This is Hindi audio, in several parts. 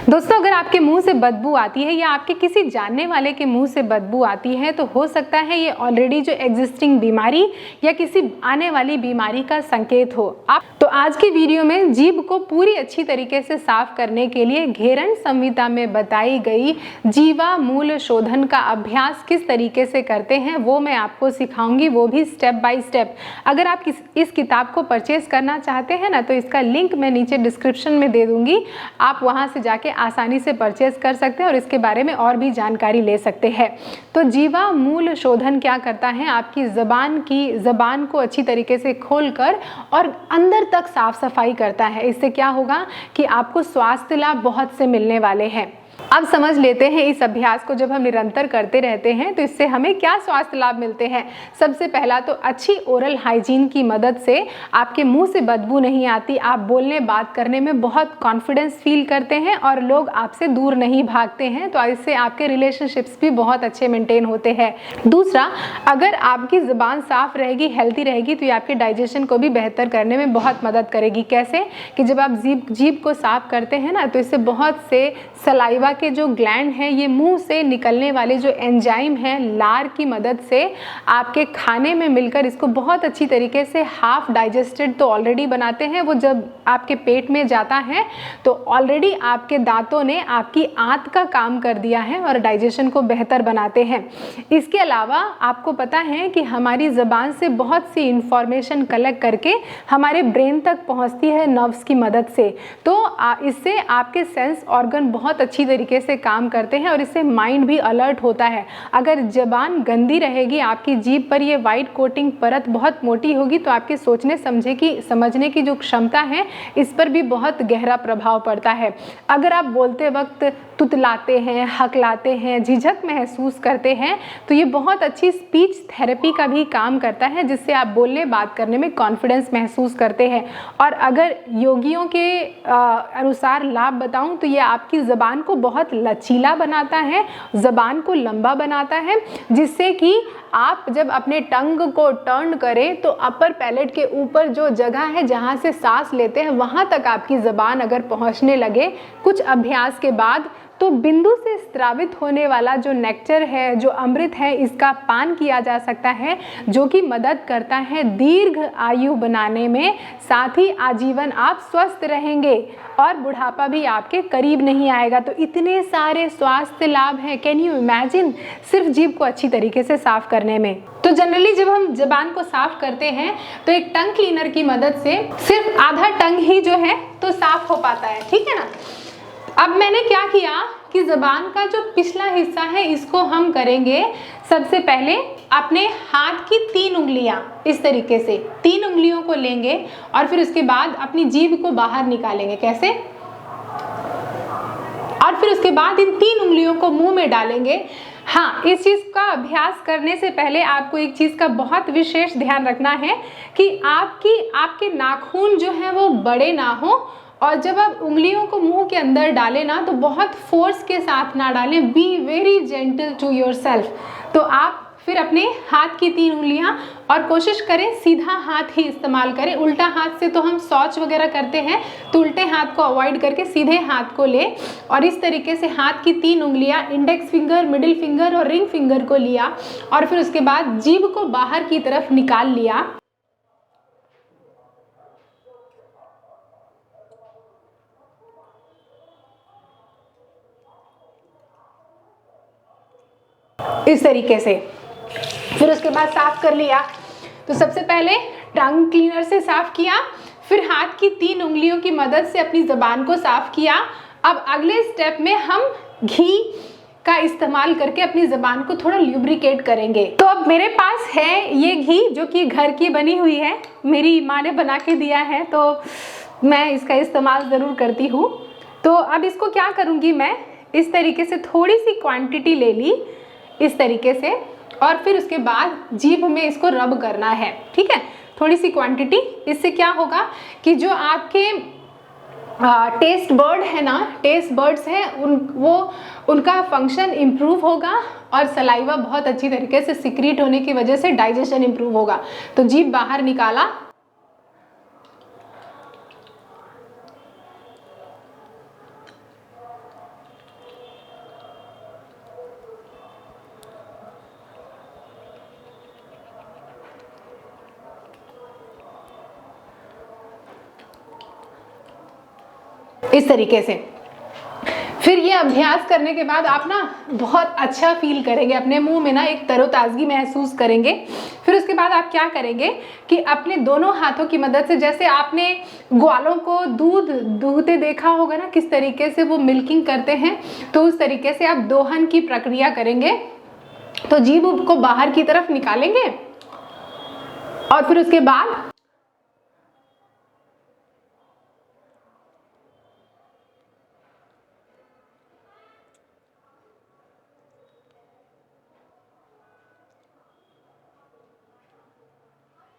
दोस्तों, अगर आपके मुंह से बदबू आती है या आपके किसी जानने वाले के मुंह से बदबू आती है तो हो सकता है ये ऑलरेडी जो एग्जिस्टिंग बीमारी या किसी आने वाली बीमारी का संकेत हो। तो आज की वीडियो में जीभ को पूरी अच्छी तरीके से साफ करने के लिए घेरन संहिता में बताई गई जीवा मूल शोधन का अभ्यास किस तरीके से करते हैं वो मैं आपको सिखाऊंगी, वो भी स्टेप बाय स्टेप। अगर आप इस किताब को परचेज करना चाहते हैं ना तो इसका लिंक मैं नीचे डिस्क्रिप्शन में दे दूंगी, आप वहां से जाके आसानी से परचेज कर सकते हैं और इसके बारे में और भी जानकारी ले सकते हैं। तो जीवा मूल शोधन क्या करता है, आपकी ज़बान को अच्छी तरीके से खोलकर और अंदर तक साफ सफाई करता है। इससे क्या होगा कि आपको स्वास्थ्य लाभ बहुत से मिलने वाले हैं। अब समझ लेते हैं इस अभ्यास को जब हम निरंतर करते रहते हैं तो इससे हमें क्या स्वास्थ्य लाभ मिलते हैं। सबसे पहला तो अच्छी ओरल हाइजीन की मदद से आपके मुंह से बदबू नहीं आती, आप बोलने बात करने में बहुत कॉन्फिडेंस फील करते हैं और लोग आपसे दूर नहीं भागते हैं। तो इससे आपके रिलेशनशिप्स भी बहुत अच्छे मेंटेन होते हैं। दूसरा, अगर आपकी ज़ुबान साफ रहेगी, हेल्थी रहेगी तो ये आपके डाइजेशन को भी बेहतर करने में बहुत मदद करेगी। कैसे कि जब आप जीभ को साफ करते हैं ना तो इससे बहुत से सलाइवा के जो ग्लैंड हैं ये मुंह से निकलने वाले जो एंजाइम हैं लार की मदद से आपके खाने में मिलकर इसको बहुत अच्छी तरीके से हाफ डाइजेस्टेड तो ऑलरेडी बनाते हैं। वो जब आपके पेट में जाता है तो ऑलरेडी आपके दांतों ने आपकी आंत का काम कर दिया है और डाइजेशन को बेहतर बनाते हैं। इसके अलावा आपको पता है कि हमारी ज़बान से बहुत सी इंफॉर्मेशन कलेक्ट करके हमारे ब्रेन तक पहुंचती है नर्व्स की मदद से। तो इससे आपके सेंस ऑर्गन बहुत अच्छी तरीके से काम करते हैं और इससे माइंड भी अलर्ट होता है। अगर ज़बान गंदी रहेगी, आपकी जीभ पर ये वाइट कोटिंग परत बहुत मोटी होगी तो आपके सोचने समझने की जो क्षमता है इस पर भी बहुत गहरा प्रभाव पड़ता है। अगर आप बोलते वक्त तुतलाते हैं, हकलाते हैं, झिझक महसूस करते हैं तो ये बहुत अच्छी स्पीच थेरेपी का भी काम करता है जिससे आप बोलने बात करने में कॉन्फिडेंस महसूस करते हैं। और अगर योगियों के अनुसार लाभ बताऊं तो ये आपकी ज़बान को बहुत लचीला बनाता है, ज़बान को लंबा बनाता है, जिससे कि आप जब अपने टंग को टर्न करें तो अपर पैलेट के ऊपर जो जगह है जहां से सांस लेते हैं वहां तक आपकी ज़बान अगर पहुंचने लगे कुछ अभ्यास के बाद तो बिंदु से स्रावित होने वाला जो नेक्टर है, जो अमृत है, इसका पान किया जा सकता है जो कि मदद करता है दीर्घ आयु बनाने में। साथ ही आजीवन आप स्वस्थ रहेंगे और बुढ़ापा भी आपके करीब नहीं आएगा। तो इतने सारे स्वास्थ्य लाभ हैं, कैन यू इमेजिन, सिर्फ जीभ को अच्छी तरीके से साफ करने में। तो जनरली जब हम ज़बान को साफ करते हैं तो एक टंग क्लीनर की मदद से सिर्फ आधा टंग ही जो है तो साफ हो पाता है, ठीक है ना। अब मैंने क्या किया कि ज़बान का जो पिछला हिस्सा है इसको हम करेंगे। सबसे पहले अपने हाथ की 3 उंगलियां इस तरीके से 3 उंगलियों को लेंगे और फिर उसके बाद अपनी जीभ को बाहर निकालेंगे। कैसे? और फिर उसके बाद इन 3 उंगलियों को मुंह में डालेंगे। हाँ, इस चीज़ का अभ्यास करने से पहले आपको एक चीज़ का बहुत विशेष ध्यान रखना है कि आपके नाखून जो है वो बड़े ना हो और जब आप उंगलियों को मुंह के अंदर डालें ना तो बहुत फोर्स के साथ ना डालें, be very gentle to yourself. तो आप फिर अपने हाथ की 3 उंगलियां और कोशिश करें सीधा हाथ ही इस्तेमाल करें। उल्टा हाथ से तो हम शौच वगैरह करते हैं तो उल्टे हाथ को अवॉइड करके सीधे हाथ को ले और इस तरीके से हाथ की 3 उंगलियां इंडेक्स फिंगर, मिडिल फिंगर और रिंग फिंगर को लिया और फिर उसके बाद जीभ को बाहर की तरफ निकाल लिया। इस तरीके से फिर उसके बाद साफ कर लिया। तो सबसे पहले टंग क्लीनर से साफ किया, फिर हाथ की 3 उंगलियों की मदद से अपनी ज़बान को साफ किया। अब अगले स्टेप में हम घी का इस्तेमाल करके अपनी ज़बान को थोड़ा ल्यूब्रिकेट करेंगे। तो अब मेरे पास है ये घी जो कि घर की बनी हुई है, मेरी माँ ने बना के दिया है तो मैं इसका इस्तेमाल ज़रूर करती हूँ। तो अब इसको क्या करूँगी, मैं इस तरीके से थोड़ी सी क्वांटिटी ले ली इस तरीके से और फिर उसके बाद जीभ में इसको रब करना है, ठीक है, थोड़ी सी क्वांटिटी। इससे क्या होगा कि जो आपके टेस्ट बर्ड है ना, टेस्ट बर्ड्स हैं उनका फंक्शन इम्प्रूव होगा और सलाइवा बहुत अच्छी तरीके से सिक्रीट होने की वजह से डाइजेशन इम्प्रूव होगा। तो जीभ बाहर निकाला इस तरीके से। फिर ये अभ्यास करने के बाद आप ना बहुत अच्छा फील करेंगे, अपने मुंह में ना एक तरोताजगी महसूस करेंगे। फिर उसके बाद आप क्या करेंगे कि अपने दोनों हाथों की मदद से, जैसे आपने ग्वालों को दूध दूहते देखा होगा ना, किस तरीके से वो मिल्किंग करते हैं, तो उस तरीके से आप दोहन की प्रक्रिया करेंगे। तो जीभ को बाहर की तरफ निकालेंगे और फिर उसके बाद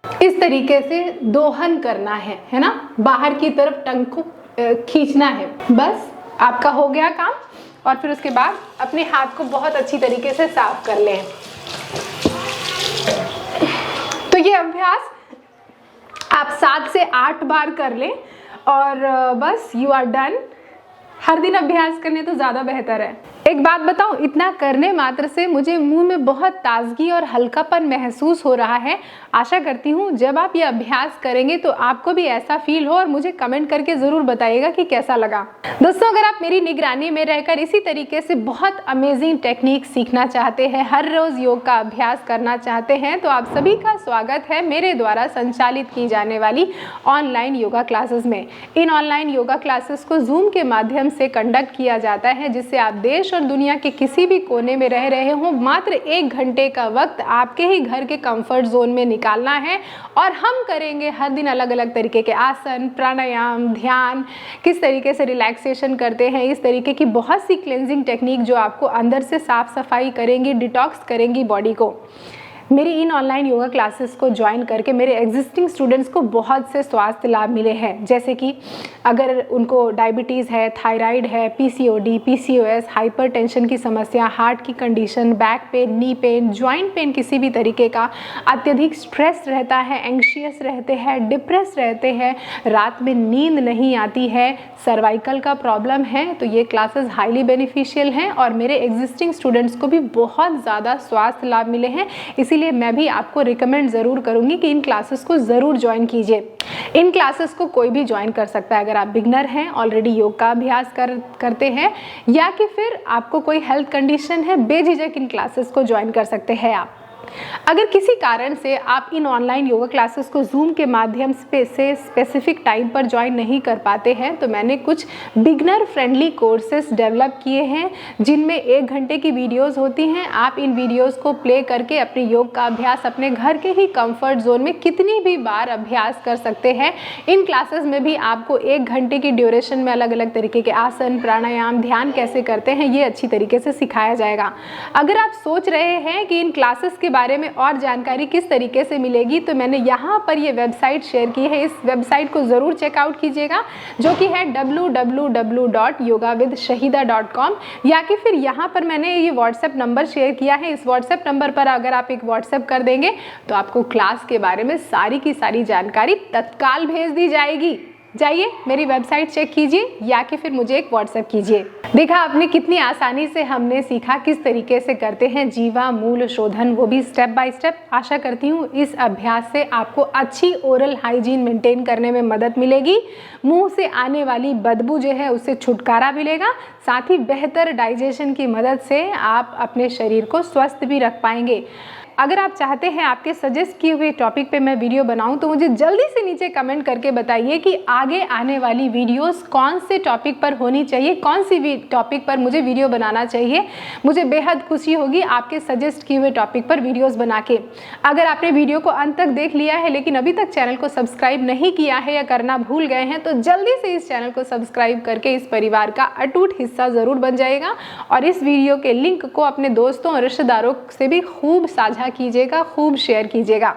इस तरीके से दोहन करना है ना, बाहर की तरफ टंग को खींचना है। बस आपका हो गया काम। और फिर उसके बाद अपने हाथ को बहुत अच्छी तरीके से साफ कर लें। तो ये अभ्यास आप 7 से 8 बार कर लें और बस यू आर डन। हर दिन अभ्यास करने तो ज़्यादा बेहतर है। एक बात बताऊं, इतना करने मात्र से मुझे मुंह में बहुत ताजगी और हल्कापन महसूस हो रहा है। आशा करती हूँ जब आप ये अभ्यास करेंगे तो आपको भी ऐसा फील हो और मुझे कमेंट करके ज़रूर बताइएगा कि कैसा लगा। दोस्तों, अगर आप मेरी निगरानी में रहकर इसी तरीके से बहुत अमेजिंग टेक्निक सीखना चाहते हैं, हर रोज़ योग का अभ्यास करना चाहते हैं, तो आप सभी का स्वागत है मेरे द्वारा संचालित की जाने वाली ऑनलाइन योगा क्लासेस में। इन ऑनलाइन योगा क्लासेस को जूम के माध्यम से कंडक्ट किया जाता है, जिससे आप देश और दुनिया के किसी भी कोने में रह रहे हो, मात्र 1 घंटे का वक्त आपके ही घर के कंफर्ट जोन में निकालना है और हम करेंगे हर दिन अलग अलग तरीके के आसन, प्राणायाम, ध्यान, किस तरीके से रिलैक्सेशन करते हैं, इस तरीके की बहुत सी क्लेंजिंग टेक्निक जो आपको अंदर से साफ सफाई करेंगी, डिटॉक्स करेंगी बॉडी को। मेरी इन ऑनलाइन योगा क्लासेस को ज्वाइन करके मेरे एग्जिस्टिंग स्टूडेंट्स को बहुत से स्वास्थ्य लाभ मिले हैं, जैसे कि अगर उनको डायबिटीज़ है, थायराइड है, पीसीओडी, पीसीओएस, हाइपरटेंशन की समस्या, हार्ट की condition, back pain, knee pain, joint pain, किसी भी तरीके का अत्यधिक स्ट्रेस रहता है, एंग्शियस रहते हैं, डिप्रेस रहते हैं, रात में नींद नहीं आती है, सर्वाइकल का प्रॉब्लम है, तो ये क्लासेस हाईली बेनिफिशियल हैं और मेरे एग्जिस्टिंग स्टूडेंट्स को भी बहुत ज़्यादा स्वास्थ्य लाभ मिले हैं। इसीलिए मैं भी आपको रिकमेंड ज़रूर करूँगी कि इन क्लासेस को ज़रूर ज्वाइन कीजिए। इन क्लासेस को कोई भी ज्वाइन कर सकता है, अगर आप बिगनर हैं, ऑलरेडी योग का अभ्यास करते हैं, या कि फिर आपको कोई हेल्थ कंडीशन है, बेझिझक इन क्लासेस को ज्वाइन कर सकते हैं आप। अगर किसी कारण से आप इन ऑनलाइन योगा क्लासेस को जूम के माध्यम से स्पेसिफिक टाइम पर ज्वाइन नहीं कर पाते हैं, तो मैंने कुछ बिगनर फ्रेंडली कोर्सेस डेवलप किए हैं, जिनमें 1 घंटे की वीडियोस होती हैं। आप इन वीडियोस को प्ले करके अपने योग का अभ्यास अपने घर के ही कंफर्ट जोन में कितनी भी बार अभ्यास कर सकते हैं। इन क्लासेस में भी आपको 1 घंटे की ड्यूरेशन में अलग अलग तरीके के आसन, प्राणायाम, ध्यान कैसे करते हैं, ये अच्छी तरीके से सिखाया जाएगा। अगर आप सोच रहे हैं कि इन क्लासेस के बारे में और जानकारी किस तरीके से मिलेगी, तो मैंने यहाँ पर ये वेबसाइट शेयर की है। इस वेबसाइट को ज़रूर चेकआउट कीजिएगा, जो कि है www.yogavidshahida.com, या कि फिर यहाँ पर मैंने ये व्हाट्सएप नंबर शेयर किया है। इस व्हाट्सएप नंबर पर अगर आप एक व्हाट्सएप कर देंगे तो आपको क्लास के बारे में सारी की सारी जानकारी तत्काल भेज दी जाएगी। जाइए मेरी वेबसाइट चेक कीजिए या कि फिर मुझे एक व्हाट्सएप कीजिए। देखा आपने कितनी आसानी से हमने सीखा किस तरीके से करते हैं जीवा मूल शोधन, वो भी स्टेप बाय स्टेप। आशा करती हूँ इस अभ्यास से आपको अच्छी ओरल हाइजीन मेंटेन करने में मदद मिलेगी, मुंह से आने वाली बदबू जो है उससे छुटकारा मिलेगा, साथ ही बेहतर डाइजेशन की मदद से आप अपने शरीर को स्वस्थ भी रख पाएंगे। अगर आप चाहते हैं आपके सजेस्ट किए हुए टॉपिक पे मैं वीडियो बनाऊं, तो मुझे जल्दी से नीचे कमेंट करके बताइए कि आगे आने वाली वीडियोस कौन से टॉपिक पर होनी चाहिए, कौन सी टॉपिक पर मुझे वीडियो बनाना चाहिए। मुझे बेहद खुशी होगी आपके सजेस्ट किए हुए टॉपिक पर वीडियोस बना के। अगर आपने वीडियो को अंत तक देख लिया है लेकिन अभी तक चैनल को सब्सक्राइब नहीं किया है या करना भूल गए हैं, तो जल्दी से इस चैनल को सब्सक्राइब करके इस परिवार का अटूट हिस्सा ज़रूर बन जाएगा और इस वीडियो के लिंक को अपने दोस्तों और रिश्तेदारों से भी खूब साझा कीजिएगा, खूब शेयर कीजिएगा।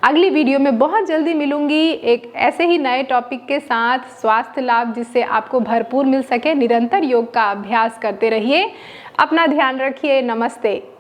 अगली वीडियो में बहुत जल्दी मिलूंगी एक ऐसे ही नए टॉपिक के साथ, स्वास्थ्य लाभ जिससे आपको भरपूर मिल सके। निरंतर योग का अभ्यास करते रहिए, अपना ध्यान रखिए। नमस्ते।